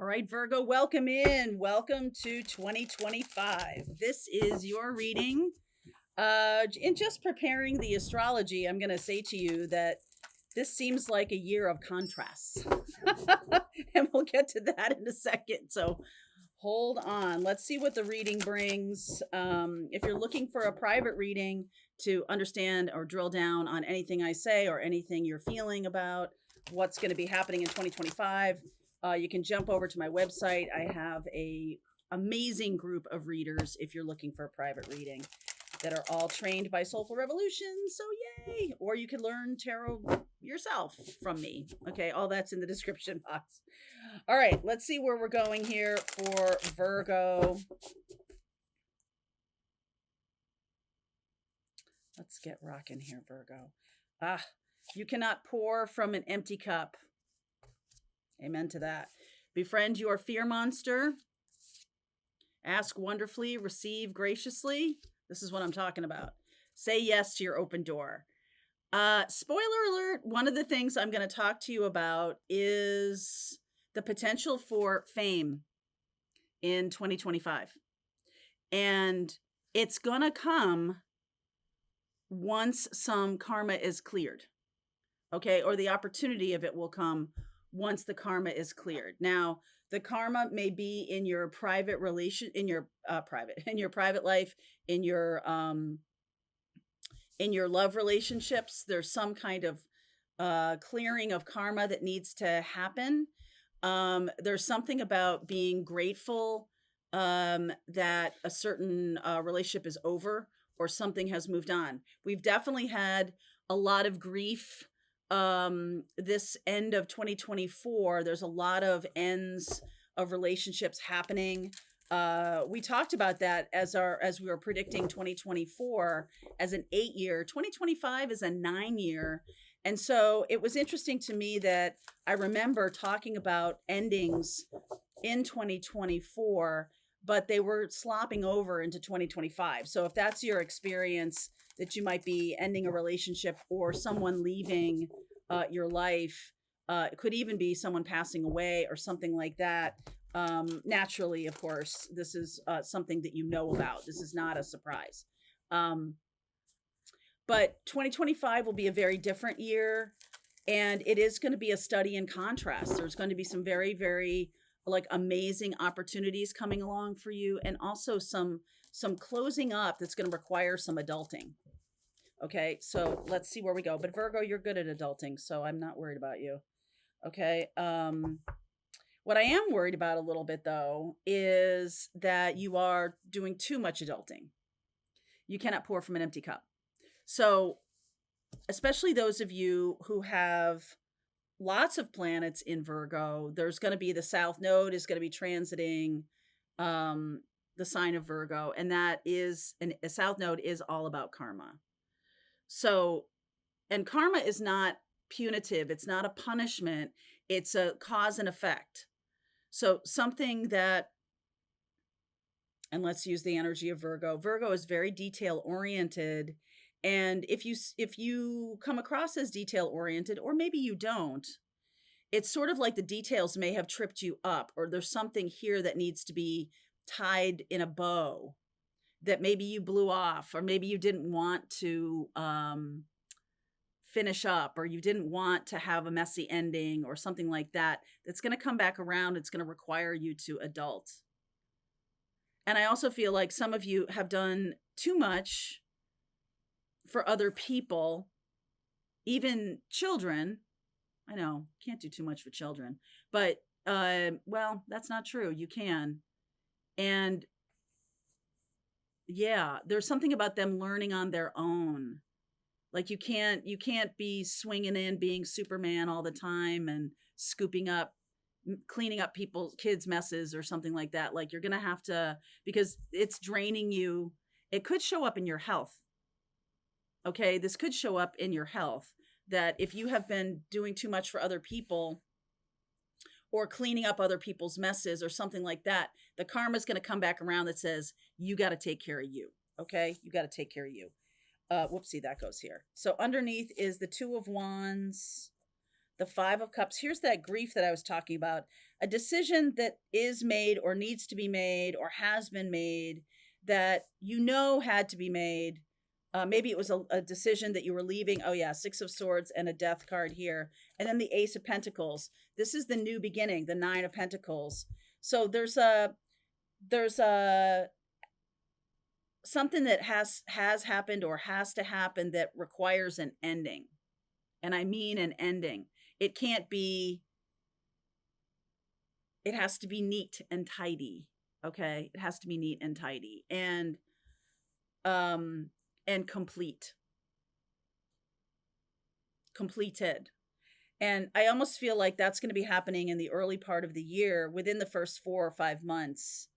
right, Virgo, welcome in. Welcome to 2025. This is your reading. In just preparing the astrology, I'm going to say to you that this seems like a year of contrasts. And we'll get to that in a second. So hold on. Let's see what the reading brings. If you're looking for a private reading to understand or drill down on anything I say or anything you're feeling about what's going to be happening in 2025, you can jump over to my website. I have a amazing group of readers if you're looking for a private reading that are all trained by Soulful Revolution. So yay! Or you can learn tarot yourself from me. Okay, all that's in the description box. All right, let's see where we're going here for Virgo. Let's get rocking here, Virgo. You cannot pour from an empty cup. Amen to that. Befriend your fear monster. Ask wonderfully, receive graciously. This is what I'm talking about. Say yes to your open door. Spoiler alert, one of the things I'm going to talk to you about is the potential for fame in 2025. And it's going to come once some karma is cleared. Okay, or the opportunity of it will come once the karma is cleared. Now, the karma may be in your private relation, in your private life, in your love relationships. There's some kind of clearing of karma that needs to happen. There's something about being grateful that a certain relationship is over or something has moved on. We've definitely had a lot of grief this end of 2024. There's a lot of ends of relationships happening. We talked about that as we were predicting 2024 as an 8-year. 2025 is a 9-year. And so it was interesting to me that I remember talking about endings in 2024, but they were slopping over into 2025. So if that's your experience, that you might be ending a relationship or someone leaving your life, it could even be someone passing away or something like that. Naturally, of course, this is something that you know about. This is not a surprise. But 2025 will be a very different year, and it is going to be a study in contrast. There's going to be some very, very amazing opportunities coming along for you, and also some closing up that's going to require some adulting. Okay, so let's see where we go. But Virgo, you're good at adulting, so I'm not worried about you. Okay. What I am worried about a little bit, though, is that you are doing too much adulting. You cannot pour from an empty cup. So especially those of you who have lots of planets in Virgo, there's going to be the South Node is going to be transiting the sign of Virgo. And that is, a South Node is all about karma. So, and karma is not punitive. It's not a punishment. It's a cause and effect. So something that, and let's use the energy of Virgo. Virgo is very detail oriented. And if you come across as detail oriented, or maybe you don't, it's sort of like the details may have tripped you up, or there's something here that needs to be tied in a bow that maybe you blew off, or maybe you didn't want to finish up, or you didn't want to have a messy ending or something like that. That's going to come back around. It's going to require you to adult. And I also feel like some of you have done too much for other people, even children. I know, can't do too much for children, but well, that's not true. You can. And yeah, there's something about them learning on their own. Like you can't be swinging in being Superman all the time and scooping up, cleaning up kids' messes or something like that. Like you're going to have to, because it's draining you. It could show up in your health. Okay, this could show up in your health, that if you have been doing too much for other people or cleaning up other people's messes or something like that, the karma is going to come back around that says, you got to take care of you. Okay, you got to take care of you. Whoopsie, that goes here. So underneath is the Two of Wands, The Five of Cups. Here's that grief that I was talking about. A decision that is made or needs to be made or has been made that you know had to be made. Maybe it was a decision that you were leaving. Oh yeah, Six of Swords and a Death card here. And then the Ace of Pentacles. This is the new beginning, the Nine of Pentacles. So there's a something that has happened or has to happen that requires an ending. And I mean an ending. It can't be, it has to be neat and tidy. Okay? It has to be neat and tidy and complete. Completed. And I almost feel like that's going to be happening in the early part of the year, within the first 4 or 5 months.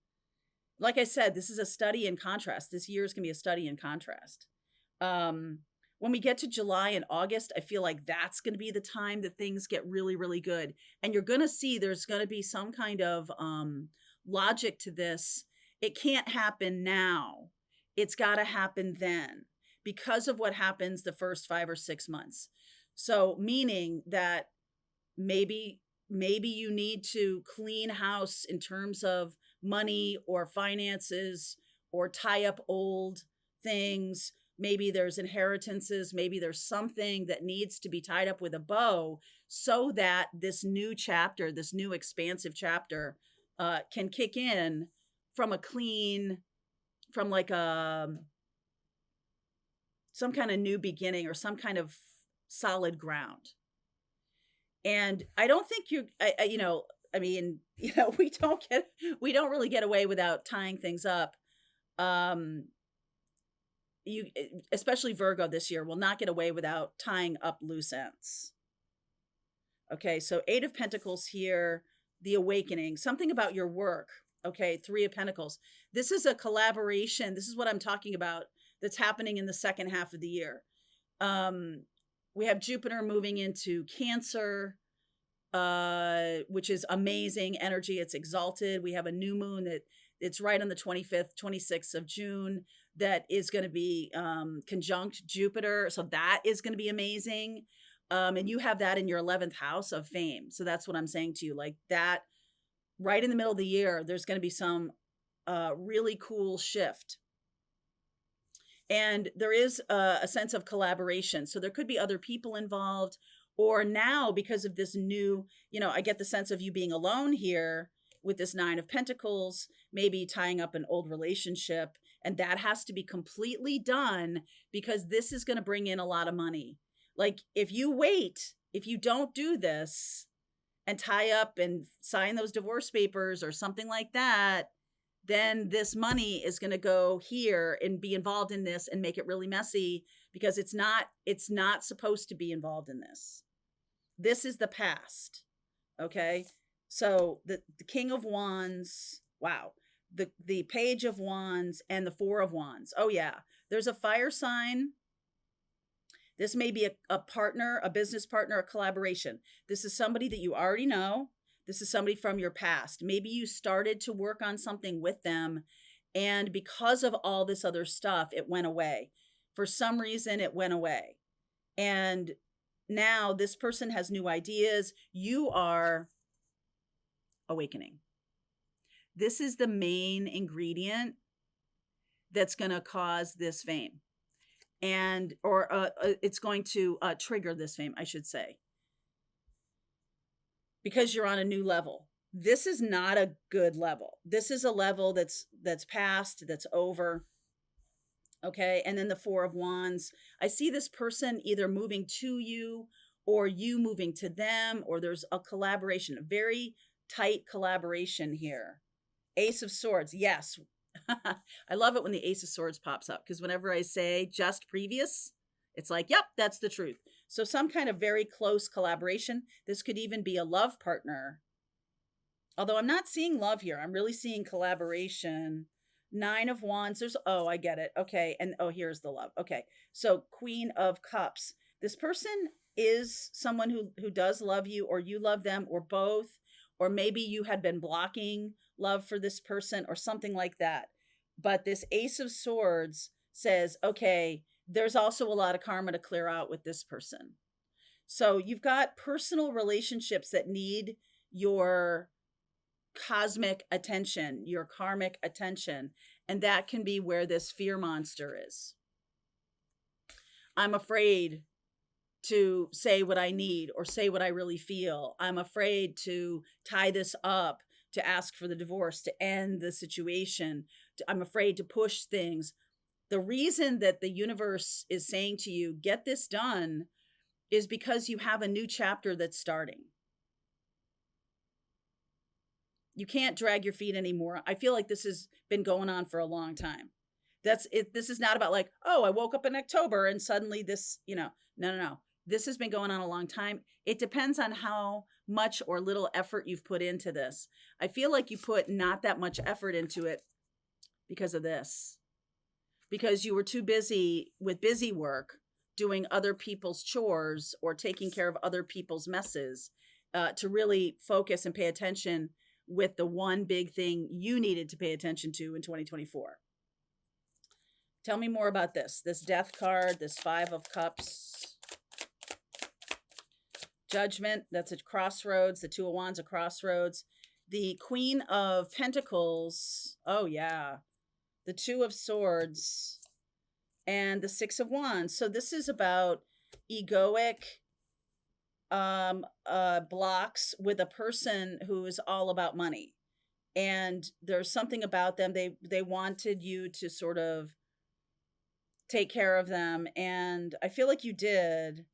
Like I said, this is a study in contrast. This year is going to be a study in contrast. When we get to July and August, I feel like that's going to be the time that things get really, really good. And you're going to see there's going to be some kind of logic to this. It can't happen now. It's got to happen then because of what happens the first 5 or 6 months. So meaning that maybe you need to clean house in terms of money or finances or tie up old things. Maybe there's inheritances. Maybe there's something that needs to be tied up with a bow so that this new chapter, this new expansive chapter can kick in from a clean, from like some kind of new beginning or some kind of solid ground. And I don't think we don't really get away without tying things up. You, especially Virgo this year, will not get away without tying up loose ends. Okay, so 8 of Pentacles here, the awakening, something about your work. Okay, 3 of Pentacles. This is a collaboration. This is what I'm talking about that's happening in the second half of the year. We have Jupiter moving into Cancer, which is amazing energy. It's exalted. We have a new moon that it's right on the 25th, 26th of June that is going to be conjunct Jupiter. So that is going to be amazing. And you have that in your 11th house of fame. So that's what I'm saying to you. Like that, right in the middle of the year, there's going to be some really cool shift. And there is a sense of collaboration. So there could be other people involved. Or now, because of this new, I get the sense of you being alone here with this 9 of Pentacles, maybe tying up an old relationship. And that has to be completely done because this is going to bring in a lot of money. Like if you wait, if you don't do this and tie up and sign those divorce papers or something like that, then this money is going to go here and be involved in this and make it really messy because it's not supposed to be involved in this. This is the past. Okay. So the King of Wands, wow. The Page of Wands and the 4 of Wands. Oh yeah. There's a fire sign. This may be a partner, a business partner, a collaboration. This is somebody that you already know. This is somebody from your past. Maybe you started to work on something with them, and because of all this other stuff, it went away. For some reason, it went away. And now this person has new ideas. You are awakening. This is the main ingredient that's going to cause this fame. Or it's going to trigger this fame, I should say. Because you're on a new level. This is not a good level. This is a level that's past, that's over. Okay. And then the 4 of Wands. I see this person either moving to you or you moving to them, or there's a collaboration, a very tight collaboration here. Ace of Swords. Yes. I love it when the Ace of Swords pops up because whenever I say just previous, it's like, yep, that's the truth. So some kind of very close collaboration. This could even be a love partner. Although I'm not seeing love here. I'm really seeing collaboration. 9 of Wands. I get it. Okay. And here's the love. Okay. So Queen of Cups. This person is someone who does love you, or you love them, or both. Or maybe you had been blocking love for this person or something like that. But this Ace of Swords says, okay, there's also a lot of karma to clear out with this person. So you've got personal relationships that need your cosmic attention, your karmic attention. And that can be where this fear monster is. I'm afraid to say what I need or say what I really feel. I'm afraid to tie this up, to ask for the divorce, to end the situation. I'm afraid to push things. The reason that the universe is saying to you, get this done, is because you have a new chapter that's starting. You can't drag your feet anymore. I feel like this has been going on for a long time. That's it. This is not about like, oh, I woke up in October and suddenly this, no. This has been going on a long time. It depends on how much or little effort you've put into this. I feel like you put not that much effort into it because of this. Because you were too busy with busy work, doing other people's chores or taking care of other people's messes, to really focus and pay attention with the one big thing you needed to pay attention to in 2024. Tell me more about this Death card, this 5 of Cups. Judgment, that's a crossroads. The 2 of Wands, a crossroads. The Queen of Pentacles, oh yeah. The 2 of Swords and the 6 of Wands. So this is about egoic blocks with a person who is all about money. And there's something about them. They wanted you to sort of take care of them. And I feel like you did.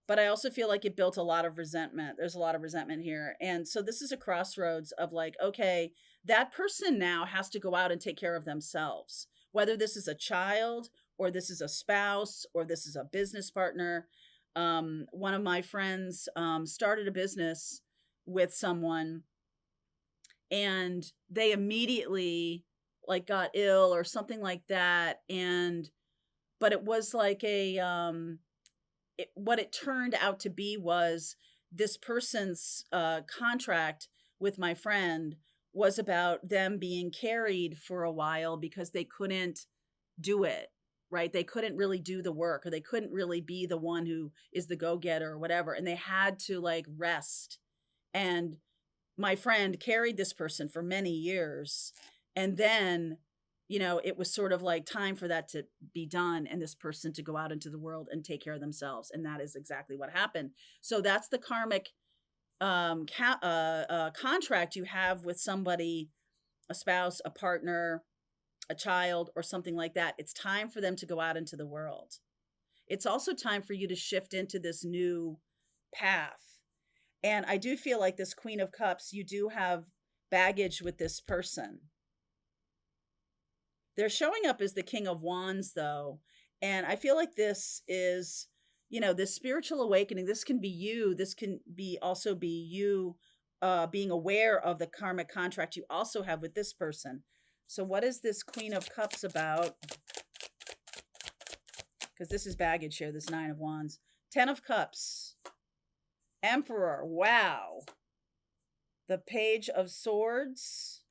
But I also feel like it built a lot of resentment. There's a lot of resentment here. And so this is a crossroads of like, okay, that person now has to go out and take care of themselves. Whether this is a child or this is a spouse or this is a business partner. One of my friends started a business with someone and they immediately like got ill or something like that. But it was like what it turned out to be was this person's contract with my friend was about them being carried for a while because they couldn't do it, right? They couldn't really do the work or they couldn't really be the one who is the go-getter or whatever. And they had to like rest. And my friend carried this person for many years. And then it was sort of like time for that to be done and this person to go out into the world and take care of themselves. And that is exactly what happened. So that's the karmic contract you have with somebody, a spouse, a partner, a child, or something like that. It's time for them to go out into the world. It's also time for you to shift into this new path. And I do feel like this Queen of Cups, you do have baggage with this person. They're showing up as the King of Wands, though. And I feel like this is, this spiritual awakening. This can be you. This can also be you being aware of the karmic contract you also have with this person. So what is this Queen of Cups about? Because this is baggage here, this 9 of Wands. 10 of Cups. Emperor. Wow. The Page of Swords.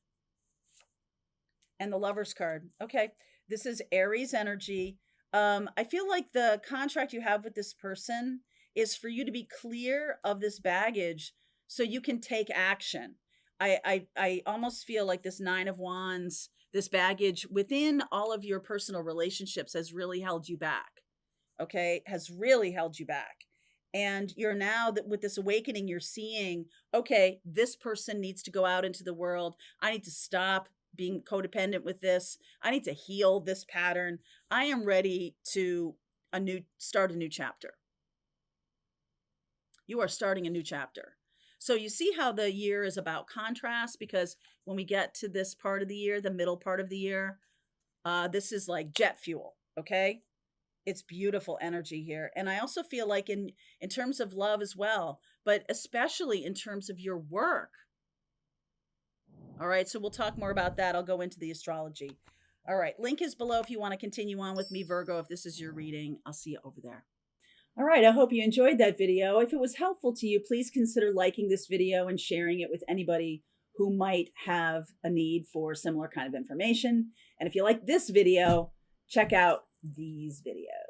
And the Lover's card. Okay. This is Aries energy. I feel like the contract you have with this person is for you to be clear of this baggage so you can take action. I almost feel like this 9 of Wands, this baggage within all of your personal relationships has really held you back. Okay. Has really held you back. And you're now that with this awakening, you're seeing, okay, this person needs to go out into the world. I need to stop being codependent with this. I need to heal this pattern. I am ready to start a new chapter. You are starting a new chapter. So you see how the year is about contrast, because when we get to this part of the year, the middle part of the year, this is like jet fuel. Okay. It's beautiful energy here. And I also feel like in terms of love as well, but especially in terms of your work. All right, so we'll talk more about that. I'll go into the astrology. All right, link is below if you want to continue on with me, Virgo, if this is your reading. I'll see you over there. All right, I hope you enjoyed that video. If it was helpful to you, please consider liking this video and sharing it with anybody who might have a need for similar kind of information. And if you like this video, check out these videos.